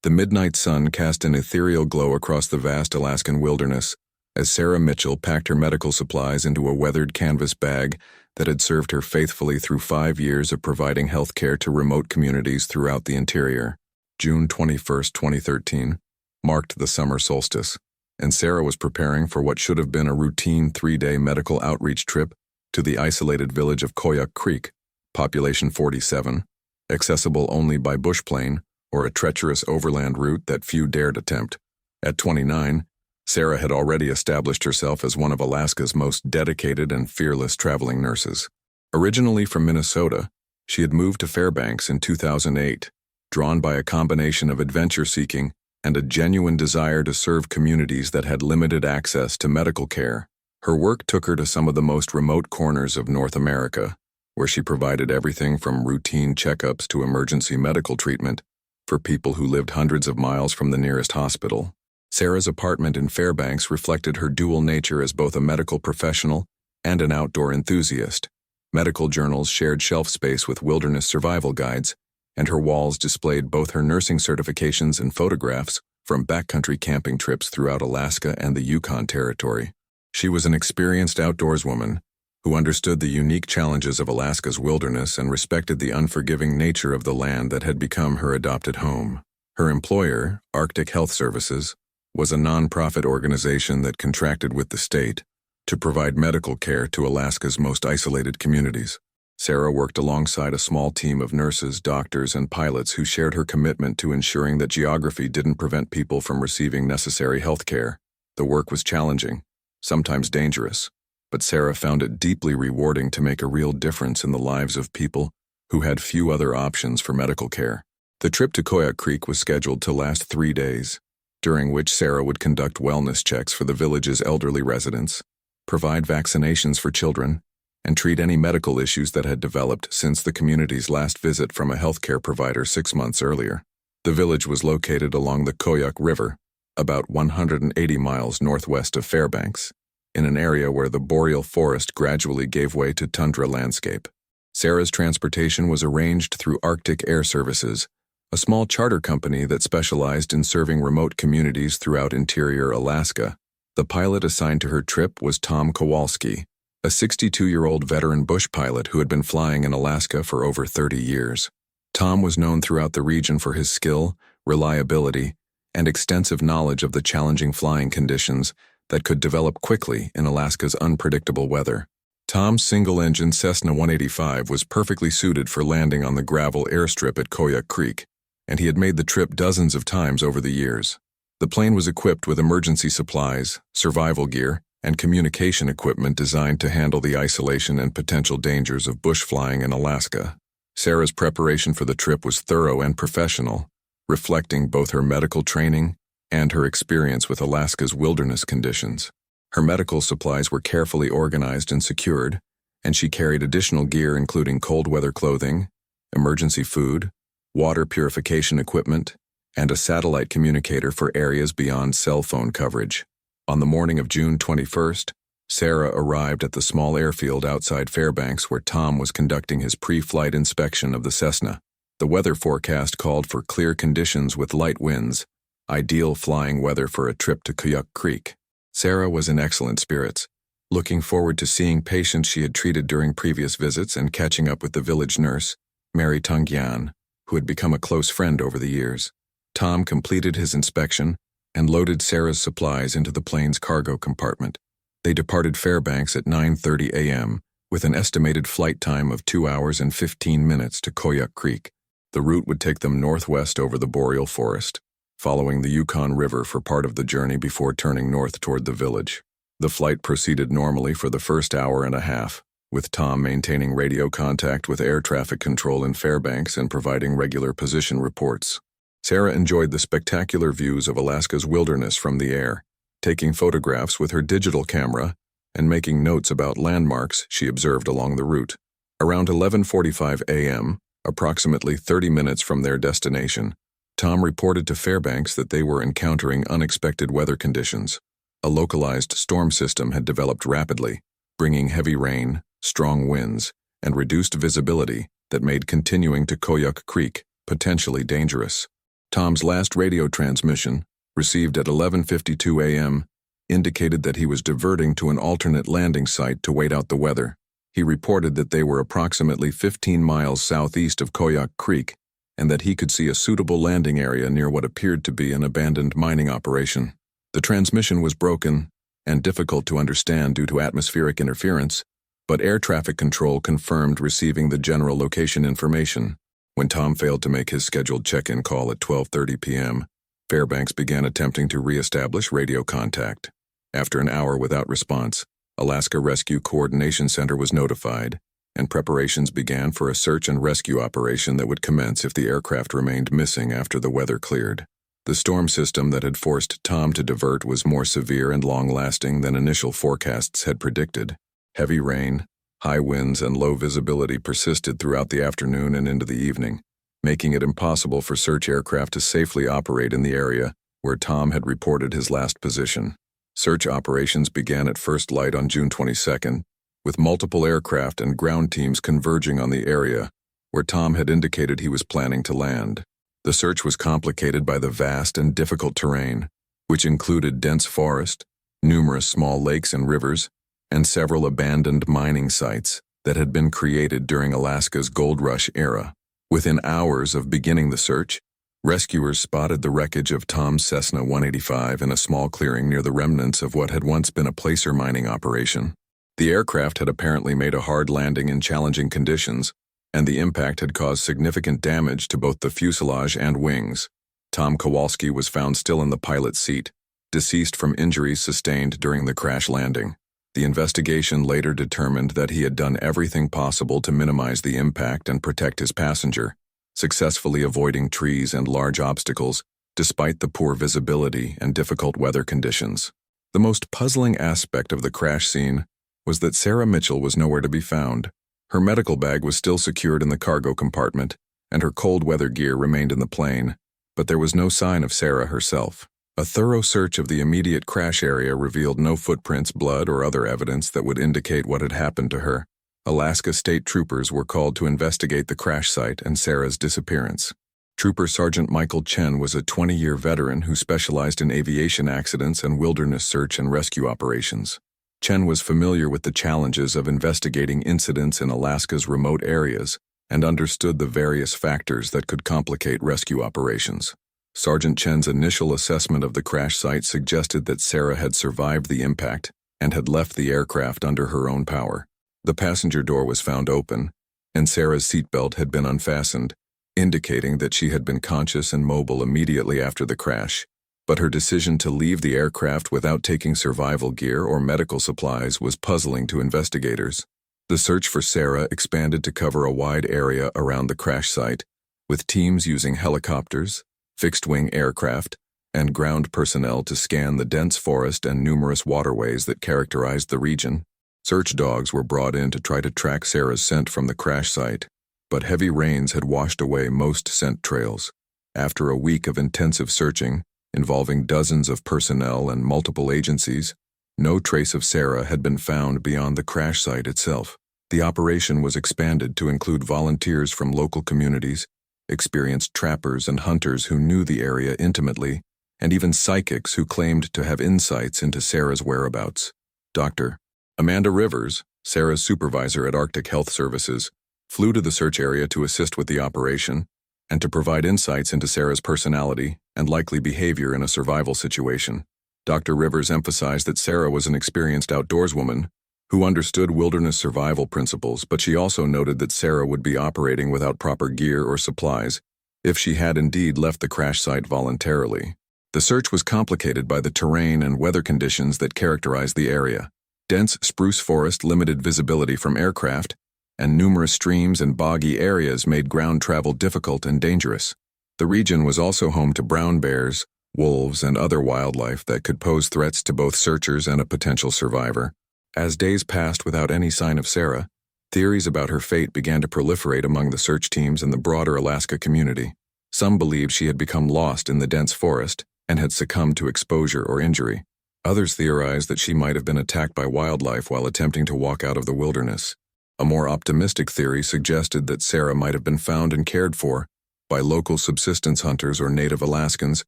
The midnight sun cast an ethereal glow across the vast Alaskan wilderness as Sarah Mitchell packed her medical supplies into a weathered canvas bag that had served her faithfully through 5 years of providing health care to remote communities throughout the interior. June 21, 2013, marked the summer solstice, and Sarah was preparing for what should have been a routine 3-day medical outreach trip to the isolated village of Koyuk Creek, population 47, accessible only by bushplane or a treacherous overland route that few dared attempt. At 29, Sarah had already established herself as one of Alaska's most dedicated and fearless traveling nurses. Originally from Minnesota, she had moved to Fairbanks in 2008, drawn by a combination of adventure-seeking and a genuine desire to serve communities that had limited access to medical care. Her work took her to some of the most remote corners of North America, where she provided everything from routine checkups to emergency medical treatment for people who lived hundreds of miles from the nearest hospital. Sarah's apartment in Fairbanks reflected her dual nature as both a medical professional and an outdoor enthusiast. Medical journals shared shelf space with wilderness survival guides, and her walls displayed both her nursing certifications and photographs from backcountry camping trips throughout Alaska and the Yukon Territory. She was an experienced outdoorswoman who understood the unique challenges of Alaska's wilderness and respected the unforgiving nature of the land that had become her adopted home. Her employer, Arctic Health Services, was a non-profit organization that contracted with the state to provide medical care to Alaska's most isolated communities. Sarah worked alongside a small team of nurses, doctors, and pilots who shared her commitment to ensuring that geography didn't prevent people from receiving necessary health care. The work was challenging, sometimes dangerous, but Sarah found it deeply rewarding to make a real difference in the lives of people who had few other options for medical care. The trip to Koyuk Creek was scheduled to last 3 days, during which Sarah would conduct wellness checks for the village's elderly residents, provide vaccinations for children, and treat any medical issues that had developed since the community's last visit from a healthcare provider 6 months earlier. The village was located along the Koyuk River, about 180 miles northwest of Fairbanks, in an area where the boreal forest gradually gave way to tundra landscape. Sarah's transportation was arranged through Arctic Air Services, a small charter company that specialized in serving remote communities throughout interior Alaska. The pilot assigned to her trip was Tom Kowalski, a 62-year-old veteran bush pilot who had been flying in Alaska for over 30 years. Tom was known throughout the region for his skill, reliability, and extensive knowledge of the challenging flying conditions that could develop quickly in Alaska's unpredictable weather. Tom's single-engine Cessna 185 was perfectly suited for landing on the gravel airstrip at Koyuk Creek, and he had made the trip dozens of times over the years. The plane was equipped with emergency supplies, survival gear, and communication equipment designed to handle the isolation and potential dangers of bush flying in Alaska. Sarah's preparation for the trip was thorough and professional, reflecting both her medical training and her experience with Alaska's wilderness conditions. Her medical supplies were carefully organized and secured, and she carried additional gear including cold weather clothing, emergency food, water purification equipment, and a satellite communicator for areas beyond cell phone coverage. On the morning of June 21st, Sarah arrived at the small airfield outside Fairbanks where Tom was conducting his pre-flight inspection of the Cessna. The weather forecast called for clear conditions with light winds, ideal flying weather for a trip to Koyuk Creek. Sarah was in excellent spirits, looking forward to seeing patients she had treated during previous visits and catching up with the village nurse, Mary Tungyan, who had become a close friend over the years. Tom completed his inspection and loaded Sarah's supplies into the plane's cargo compartment. They departed Fairbanks at 9:30 a.m., with an estimated flight time of 2 hours and 15 minutes to Koyuk Creek. The route would take them northwest over the boreal forest, following the Yukon River for part of the journey before turning north toward the village. The flight proceeded normally for the first hour and a half, with Tom maintaining radio contact with air traffic control in Fairbanks and providing regular position reports. Sarah enjoyed the spectacular views of Alaska's wilderness from the air, taking photographs with her digital camera and making notes about landmarks she observed along the route. Around 11:45 a.m., approximately 30 minutes from their destination, Tom reported to Fairbanks that they were encountering unexpected weather conditions. A localized storm system had developed rapidly, bringing heavy rain, strong winds, and reduced visibility that made continuing to Koyuk Creek potentially dangerous. Tom's last radio transmission, received at 11:52 a.m., indicated that he was diverting to an alternate landing site to wait out the weather. He reported that they were approximately 15 miles southeast of Koyak Creek and that he could see a suitable landing area near what appeared to be an abandoned mining operation. The transmission was broken and difficult to understand due to atmospheric interference, but air traffic control confirmed receiving the general location information. When Tom failed to make his scheduled check-in call at 12:30 p.m., Fairbanks began attempting to re-establish radio contact. After an hour without response, Alaska Rescue Coordination Center was notified, and preparations began for a search and rescue operation that would commence if the aircraft remained missing after the weather cleared. The storm system that had forced Tom to divert was more severe and long-lasting than initial forecasts had predicted. Heavy rain, high winds, and low visibility persisted throughout the afternoon and into the evening, making it impossible for search aircraft to safely operate in the area where Tom had reported his last position. Search operations began at first light on June 22nd, with multiple aircraft and ground teams converging on the area where Tom had indicated he was planning to land. The search was complicated by the vast and difficult terrain, which included dense forest, numerous small lakes and rivers, and several abandoned mining sites that had been created during Alaska's gold rush era. Within hours of beginning the search, rescuers spotted the wreckage of Tom's Cessna 185 in a small clearing near the remnants of what had once been a placer mining operation. The aircraft had apparently made a hard landing in challenging conditions, and the impact had caused significant damage to both the fuselage and wings. Tom Kowalski was found still in the pilot's seat, deceased from injuries sustained during the crash landing. The investigation later determined that he had done everything possible to minimize the impact and protect his passenger, successfully avoiding trees and large obstacles, despite the poor visibility and difficult weather conditions. The most puzzling aspect of the crash scene was that Sarah Mitchell was nowhere to be found. Her medical bag was still secured in the cargo compartment, and her cold weather gear remained in the plane, but there was no sign of Sarah herself. A thorough search of the immediate crash area revealed no footprints, blood, or other evidence that would indicate what had happened to her. Alaska State Troopers were called to investigate the crash site and Sarah's disappearance. Trooper Sergeant Michael Chen was a 20-year veteran who specialized in aviation accidents and wilderness search and rescue operations. Chen was familiar with the challenges of investigating incidents in Alaska's remote areas and understood the various factors that could complicate rescue operations. Sergeant Chen's initial assessment of the crash site suggested that Sarah had survived the impact and had left the aircraft under her own power. The passenger door was found open, and Sarah's seatbelt had been unfastened, indicating that she had been conscious and mobile immediately after the crash. But her decision to leave the aircraft without taking survival gear or medical supplies was puzzling to investigators. The search for Sarah expanded to cover a wide area around the crash site, with teams using helicopters, fixed-wing aircraft, and ground personnel to scan the dense forest and numerous waterways that characterized the region. Search dogs were brought in to try to track Sarah's scent from the crash site, but heavy rains had washed away most scent trails. After a week of intensive searching, involving dozens of personnel and multiple agencies, no trace of Sarah had been found beyond the crash site itself. The operation was expanded to include volunteers from local communities, experienced trappers and hunters who knew the area intimately, and even psychics who claimed to have insights into Sarah's whereabouts. Dr. Amanda Rivers, Sarah's supervisor at Arctic Health Services, flew to the search area to assist with the operation and to provide insights into Sarah's personality and likely behavior in a survival situation. Dr. Rivers emphasized that Sarah was an experienced outdoorswoman who understood wilderness survival principles, but she also noted that Sarah would be operating without proper gear or supplies if she had indeed left the crash site voluntarily. The search was complicated by the terrain and weather conditions that characterized the area. Dense spruce forest limited visibility from aircraft, and numerous streams and boggy areas made ground travel difficult and dangerous. The region was also home to brown bears, wolves, and other wildlife that could pose threats to both searchers and a potential survivor. As days passed without any sign of Sarah, theories about her fate began to proliferate among the search teams and the broader Alaska community. Some believed she had become lost in the dense forest and had succumbed to exposure or injury. Others theorized that she might have been attacked by wildlife while attempting to walk out of the wilderness. A more optimistic theory suggested that Sarah might have been found and cared for by local subsistence hunters or native Alaskans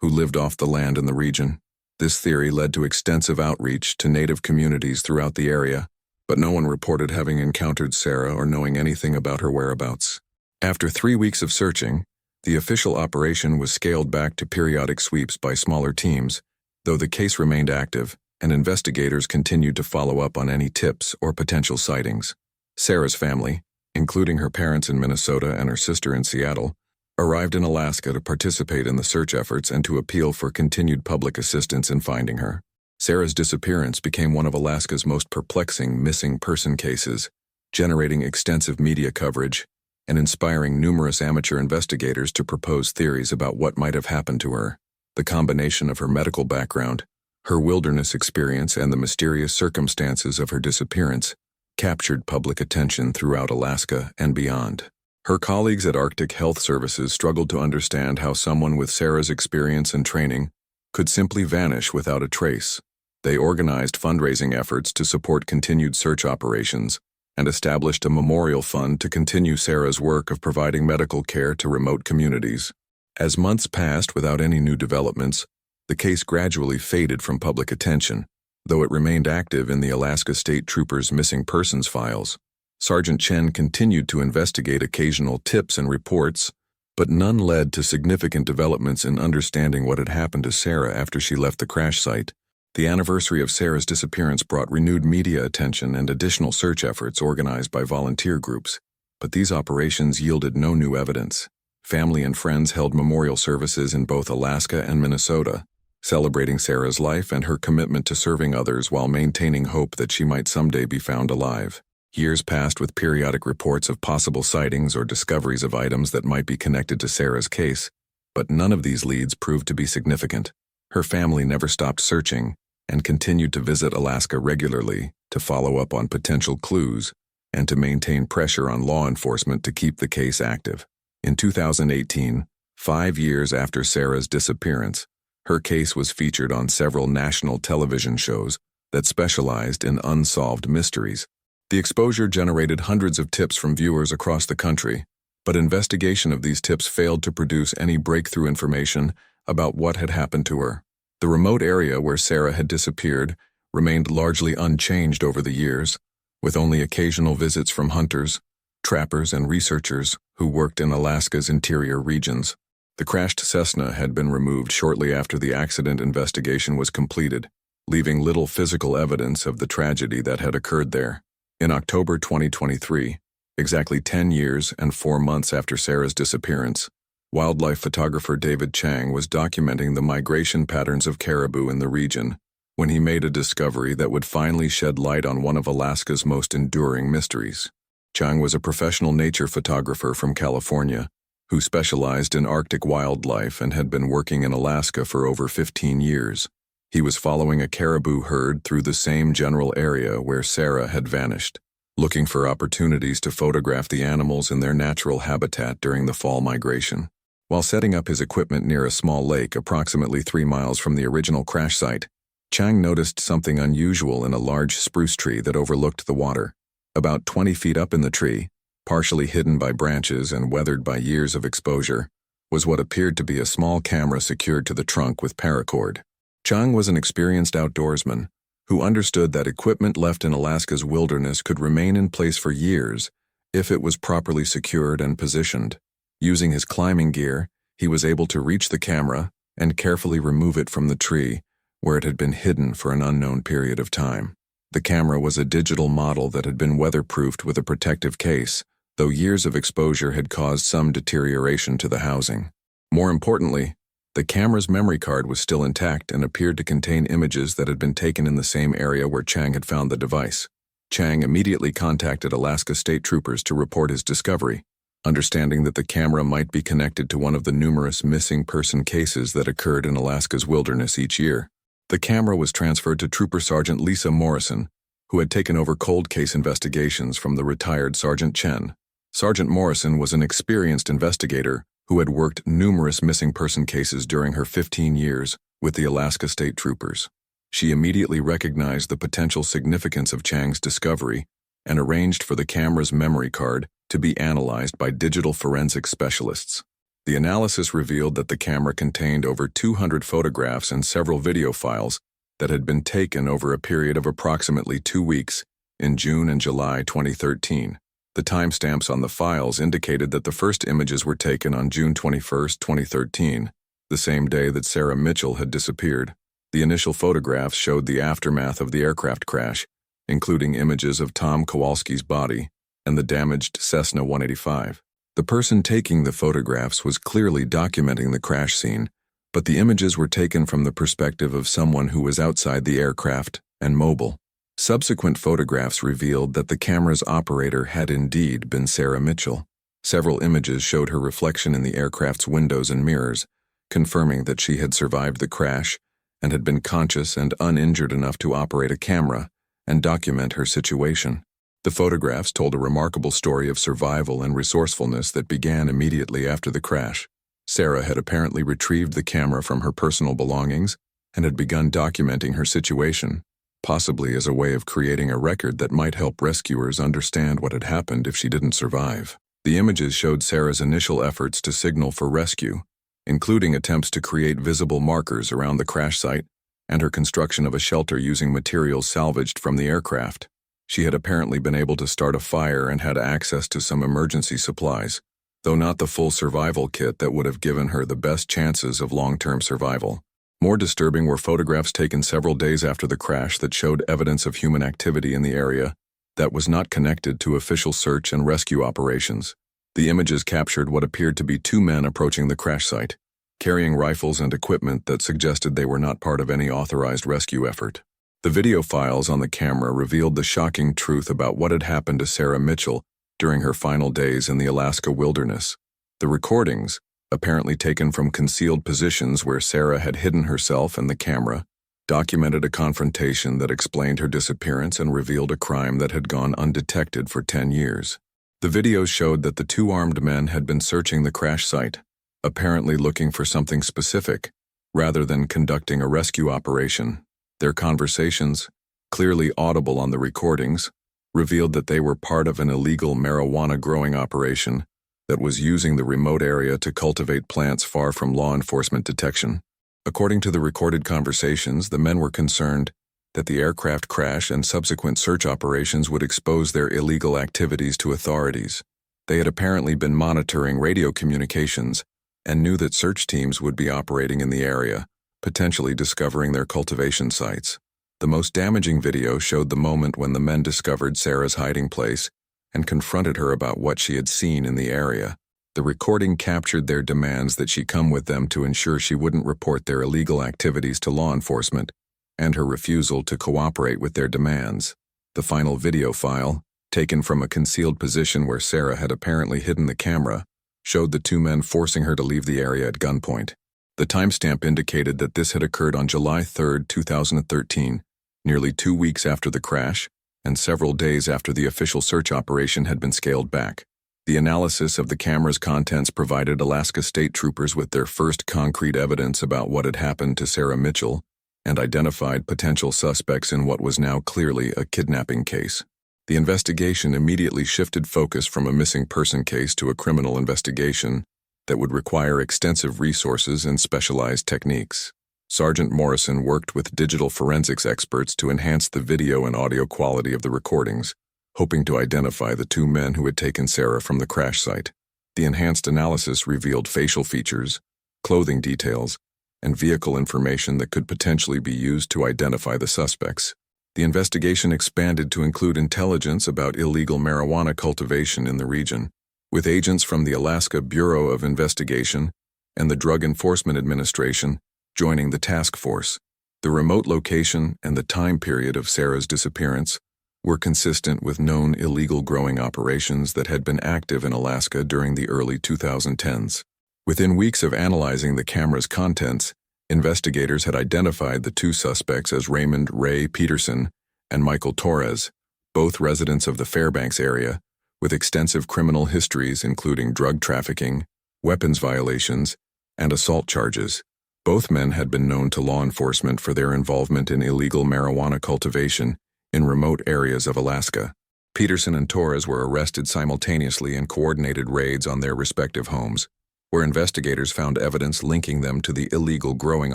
who lived off the land in the region. This theory led to extensive outreach to native communities throughout the area, but no one reported having encountered Sarah or knowing anything about her whereabouts. After 3 weeks of searching, the official operation was scaled back to periodic sweeps by smaller teams, though the case remained active and investigators continued to follow up on any tips or potential sightings. Sarah's family, including her parents in Minnesota and her sister in Seattle, arrived in Alaska to participate in the search efforts and to appeal for continued public assistance in finding her. Sarah's disappearance became one of Alaska's most perplexing missing person cases, generating extensive media coverage and inspiring numerous amateur investigators to propose theories about what might have happened to her. The combination of her medical background, her wilderness experience, and the mysterious circumstances of her disappearance captured public attention throughout Alaska and beyond. Her colleagues at Arctic Health Services struggled to understand how someone with Sarah's experience and training could simply vanish without a trace. They organized fundraising efforts to support continued search operations and established a memorial fund to continue Sarah's work of providing medical care to remote communities. As months passed without any new developments, the case gradually faded from public attention, though it remained active in the Alaska State Troopers' missing persons files. Sergeant Chen continued to investigate occasional tips and reports, but none led to significant developments in understanding what had happened to Sarah after she left the crash site. The anniversary of Sarah's disappearance brought renewed media attention and additional search efforts organized by volunteer groups, but these operations yielded no new evidence. Family and friends held memorial services in both Alaska and Minnesota, celebrating Sarah's life and her commitment to serving others while maintaining hope that she might someday be found alive. Years passed with periodic reports of possible sightings or discoveries of items that might be connected to Sarah's case, but none of these leads proved to be significant. Her family never stopped searching and continued to visit Alaska regularly to follow up on potential clues and to maintain pressure on law enforcement to keep the case active. In 2018, 5 years after Sarah's disappearance, her case was featured on several national television shows that specialized in unsolved mysteries. The exposure generated hundreds of tips from viewers across the country, but investigation of these tips failed to produce any breakthrough information about what had happened to her. The remote area where Sarah had disappeared remained largely unchanged over the years, with only occasional visits from hunters, trappers, and researchers who worked in Alaska's interior regions. The crashed Cessna had been removed shortly after the accident investigation was completed, leaving little physical evidence of the tragedy that had occurred there. In October 2023, exactly 10 years and 4 months after Sarah's disappearance, wildlife photographer David Chang was documenting the migration patterns of caribou in the region when he made a discovery that would finally shed light on one of Alaska's most enduring mysteries. Chang was a professional nature photographer from California who specialized in Arctic wildlife and had been working in Alaska for over 15 years. He was following a caribou herd through the same general area where Sarah had vanished, looking for opportunities to photograph the animals in their natural habitat during the fall migration. While setting up his equipment near a small lake approximately 3 miles from the original crash site, Chang noticed something unusual in a large spruce tree that overlooked the water. About 20 feet up in the tree, partially hidden by branches and weathered by years of exposure, was what appeared to be a small camera secured to the trunk with paracord. Chang was an experienced outdoorsman who understood that equipment left in Alaska's wilderness could remain in place for years if it was properly secured and positioned. Using his climbing gear, he was able to reach the camera and carefully remove it from the tree where it had been hidden for an unknown period of time. The camera was a digital model that had been weatherproofed with a protective case, though years of exposure had caused some deterioration to the housing. More importantly, the camera's memory card was still intact and appeared to contain images that had been taken in the same area where Chang had found the device. Chang immediately contacted Alaska State Troopers to report his discovery, understanding that the camera might be connected to one of the numerous missing person cases that occurred in Alaska's wilderness each year. The camera was transferred to Trooper Sergeant Lisa Morrison, who had taken over cold case investigations from the retired Sergeant Chen. Sergeant Morrison was an experienced investigator who had worked numerous missing person cases during her 15 years with the Alaska State Troopers. She immediately recognized the potential significance of Chang's discovery and arranged for the camera's memory card to be analyzed by digital forensic specialists. The analysis revealed that the camera contained over 200 photographs and several video files that had been taken over a period of approximately 2 weeks in June and July 2013. The timestamps on the files indicated that the first images were taken on June 21, 2013, the same day that Sarah Mitchell had disappeared. The initial photographs showed the aftermath of the aircraft crash, including images of Tom Kowalski's body and the damaged Cessna 185. The person taking the photographs was clearly documenting the crash scene, but the images were taken from the perspective of someone who was outside the aircraft and mobile. Subsequent photographs revealed that the camera's operator had indeed been Sarah Mitchell. Several images showed her reflection in the aircraft's windows and mirrors, confirming that she had survived the crash and had been conscious and uninjured enough to operate a camera and document her situation. The photographs told a remarkable story of survival and resourcefulness that began immediately after the crash. Sarah had apparently retrieved the camera from her personal belongings and had begun documenting her situation, possibly as a way of creating a record that might help rescuers understand what had happened if she didn't survive. The images showed Sarah's initial efforts to signal for rescue, including attempts to create visible markers around the crash site and her construction of a shelter using materials salvaged from the aircraft. She had apparently been able to start a fire and had access to some emergency supplies, though not the full survival kit that would have given her the best chances of long-term survival. More disturbing were photographs taken several days after the crash that showed evidence of human activity in the area that was not connected to official search and rescue operations. The images captured what appeared to be 2 men approaching the crash site, carrying rifles and equipment that suggested they were not part of any authorized rescue effort. The video files on the camera revealed the shocking truth about what had happened to Sarah Mitchell during her final days in the Alaska wilderness. The recordings, apparently taken from concealed positions where Sarah had hidden herself and the camera, documented a confrontation that explained her disappearance and revealed a crime that had gone undetected for 10 years. The videos showed that the 2 armed men had been searching the crash site, apparently looking for something specific, rather than conducting a rescue operation. Their conversations, clearly audible on the recordings, revealed that they were part of an illegal marijuana growing operation that was using the remote area to cultivate plants far from law enforcement detection. According to the recorded conversations, the men were concerned that the aircraft crash and subsequent search operations would expose their illegal activities to authorities. They had apparently been monitoring radio communications and knew that search teams would be operating in the area, potentially discovering their cultivation sites. The most damaging video showed the moment when the men discovered Sarah's hiding place and confronted her about what she had seen in the area. The recording captured their demands that she come with them to ensure she wouldn't report their illegal activities to law enforcement, and her refusal to cooperate with their demands. The final video file, taken from a concealed position where Sarah had apparently hidden the camera, showed the 2 men forcing her to leave the area at gunpoint. The timestamp indicated that this had occurred on July 3, 2013, nearly 2 weeks after the crash, and several days after the official search operation had been scaled back. The analysis of the camera's contents provided Alaska State Troopers with their first concrete evidence about what had happened to Sarah Mitchell and identified potential suspects in what was now clearly a kidnapping case. The investigation immediately shifted focus from a missing person case to a criminal investigation that would require extensive resources and specialized techniques. Sergeant Morrison worked with digital forensics experts to enhance the video and audio quality of the recordings, hoping to identify the 2 men who had taken Sarah from the crash site. The enhanced analysis revealed facial features, clothing details, and vehicle information that could potentially be used to identify the suspects. The investigation expanded to include intelligence about illegal marijuana cultivation in the region, with agents from the Alaska Bureau of Investigation and the Drug Enforcement Administration joining the task force. The remote location and the time period of Sarah's disappearance were consistent with known illegal growing operations that had been active in Alaska during the early 2010s. Within weeks of analyzing the camera's contents, investigators had identified the 2 suspects as Raymond Ray Peterson and Michael Torres, both residents of the Fairbanks area, with extensive criminal histories including drug trafficking, weapons violations, and assault charges. Both men had been known to law enforcement for their involvement in illegal marijuana cultivation in remote areas of Alaska. Peterson and Torres were arrested simultaneously in coordinated raids on their respective homes, where investigators found evidence linking them to the illegal growing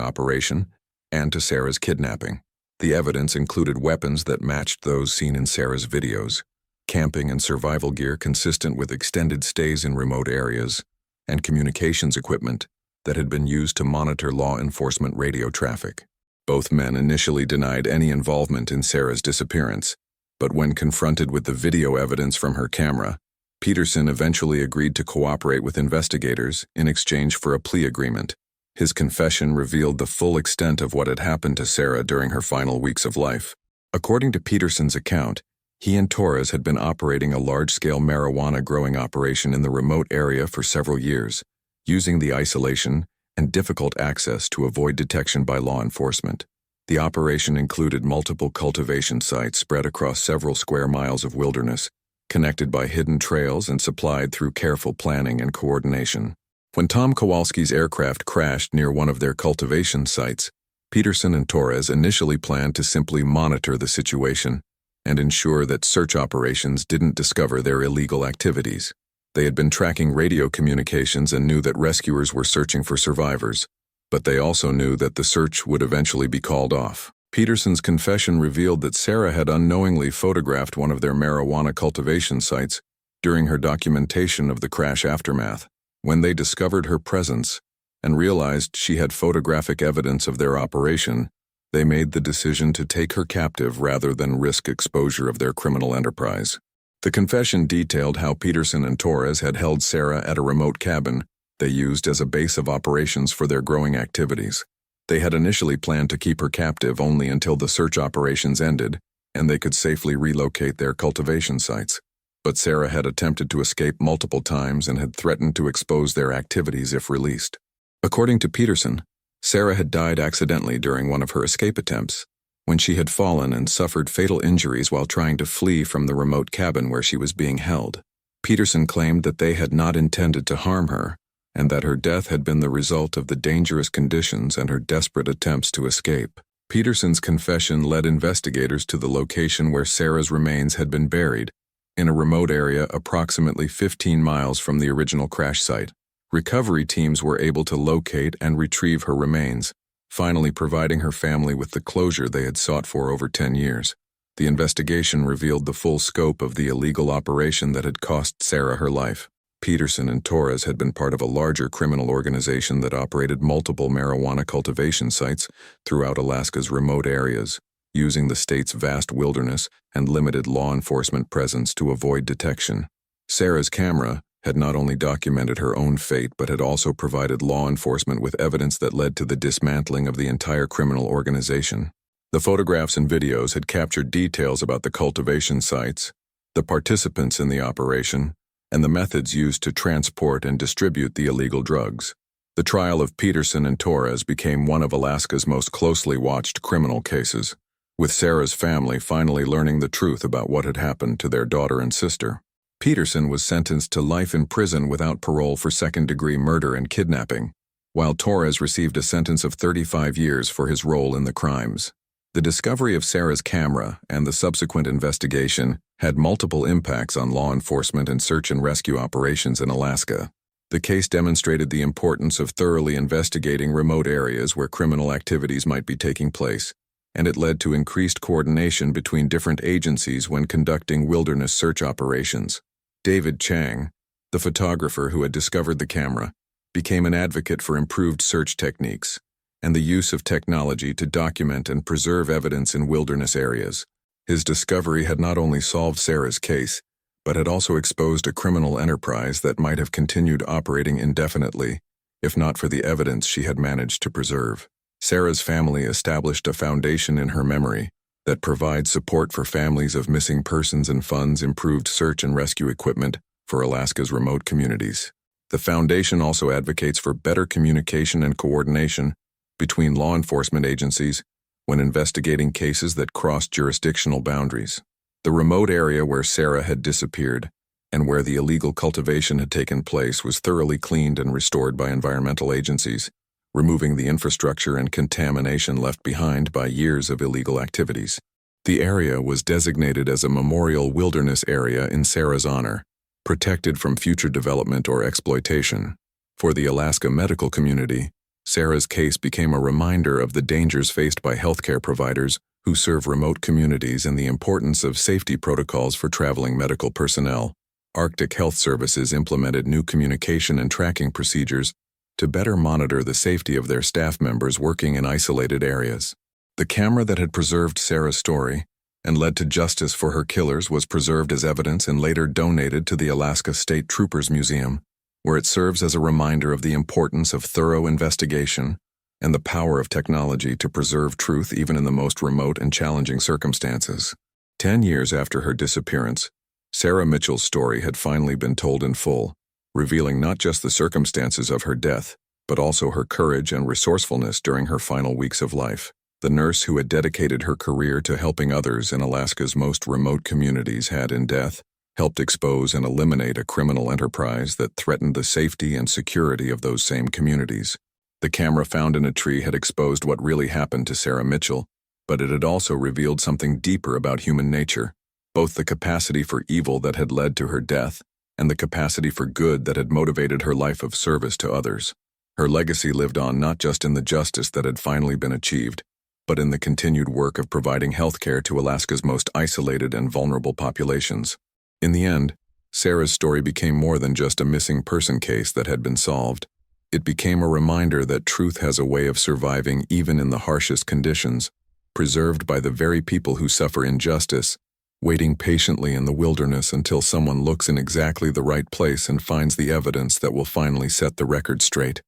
operation and to Sarah's kidnapping. The evidence included weapons that matched those seen in Sarah's videos, camping and survival gear consistent with extended stays in remote areas, and communications equipment that had been used to monitor law enforcement radio traffic. Both men initially denied any involvement in Sarah's disappearance, but when confronted with the video evidence from her camera, Peterson eventually agreed to cooperate with investigators in exchange for a plea agreement. His confession revealed the full extent of what had happened to Sarah during her final weeks of life. According to Peterson's account, he and Torres had been operating a large-scale marijuana growing operation in the remote area for several years, using the isolation and difficult access to avoid detection by law enforcement. The operation included multiple cultivation sites spread across several square miles of wilderness, connected by hidden trails and supplied through careful planning and coordination. When Tom Kowalski's aircraft crashed near one of their cultivation sites, Peterson and Torres initially planned to simply monitor the situation and ensure that search operations didn't discover their illegal activities. They had been tracking radio communications and knew that rescuers were searching for survivors, but they also knew that the search would eventually be called off. Peterson's confession revealed that Sarah had unknowingly photographed one of their marijuana cultivation sites during her documentation of the crash aftermath. When they discovered her presence and realized she had photographic evidence of their operation, they made the decision to take her captive rather than risk exposure of their criminal enterprise. The confession detailed how Peterson and Torres had held Sarah at a remote cabin they used as a base of operations for their growing activities. They had initially planned to keep her captive only until the search operations ended and they could safely relocate their cultivation sites. But Sarah had attempted to escape multiple times and had threatened to expose their activities if released. According to Peterson, Sarah had died accidentally during one of her escape attempts, when she had fallen and suffered fatal injuries while trying to flee from the remote cabin where she was being held. Peterson claimed that they had not intended to harm her, and that her death had been the result of the dangerous conditions and her desperate attempts to escape. Peterson's confession led investigators to the location where Sarah's remains had been buried, in a remote area approximately 15 miles from the original crash site. Recovery teams were able to locate and retrieve her remains, finally providing her family with the closure they had sought for over 10 years. The investigation revealed the full scope of the illegal operation that had cost Sarah her life. Peterson and Torres had been part of a larger criminal organization that operated multiple marijuana cultivation sites throughout Alaska's remote areas, using the state's vast wilderness and limited law enforcement presence to avoid detection. Sarah's camera had not only documented her own fate but had also provided law enforcement with evidence that led to the dismantling of the entire criminal organization. The photographs and videos had captured details about the cultivation sites, the participants in the operation, and the methods used to transport and distribute the illegal drugs. The trial of Peterson and Torres became one of Alaska's most closely watched criminal cases, with Sarah's family finally learning the truth about what had happened to their daughter and sister. Peterson was sentenced to life in prison without parole for second-degree murder and kidnapping, while Torres received a sentence of 35 years for his role in the crimes. The discovery of Sarah's camera and the subsequent investigation had multiple impacts on law enforcement and search and rescue operations in Alaska. The case demonstrated the importance of thoroughly investigating remote areas where criminal activities might be taking place, and it led to increased coordination between different agencies when conducting wilderness search operations. David Chang, the photographer who had discovered the camera, became an advocate for improved search techniques and the use of technology to document and preserve evidence in wilderness areas. His discovery had not only solved Sarah's case, but had also exposed a criminal enterprise that might have continued operating indefinitely, if not for the evidence she had managed to preserve. Sarah's family established a foundation in her memory that provides support for families of missing persons and funds improved search and rescue equipment for Alaska's remote communities. The foundation also advocates for better communication and coordination between law enforcement agencies when investigating cases that cross jurisdictional boundaries. The remote area where Sarah had disappeared and where the illegal cultivation had taken place was thoroughly cleaned and restored by environmental agencies, removing the infrastructure and contamination left behind by years of illegal activities. The area was designated as a memorial wilderness area in Sarah's honor, protected from future development or exploitation. For the Alaska medical community, Sarah's case became a reminder of the dangers faced by healthcare providers who serve remote communities and the importance of safety protocols for traveling medical personnel. Arctic Health Services implemented new communication and tracking procedures to better monitor the safety of their staff members working in isolated areas. The camera that had preserved Sarah's story and led to justice for her killers was preserved as evidence and later donated to the Alaska State Troopers Museum, where it serves as a reminder of the importance of thorough investigation and the power of technology to preserve truth even in the most remote and challenging circumstances. 10 years after her disappearance, Sarah Mitchell's story had finally been told in full, revealing not just the circumstances of her death, but also her courage and resourcefulness during her final weeks of life. The nurse who had dedicated her career to helping others in Alaska's most remote communities had, in death, helped expose and eliminate a criminal enterprise that threatened the safety and security of those same communities. The camera found in a tree had exposed what really happened to Sarah Mitchell, but it had also revealed something deeper about human nature, both the capacity for evil that had led to her death and the capacity for good that had motivated her life of service to others. Her legacy lived on not just in the justice that had finally been achieved, but in the continued work of providing health care to Alaska's most isolated and vulnerable populations. In the end, Sarah's story became more than just a missing person case that had been solved. It became a reminder that truth has a way of surviving even in the harshest conditions, preserved by the very people who suffer injustice, waiting patiently in the wilderness until someone looks in exactly the right place and finds the evidence that will finally set the record straight.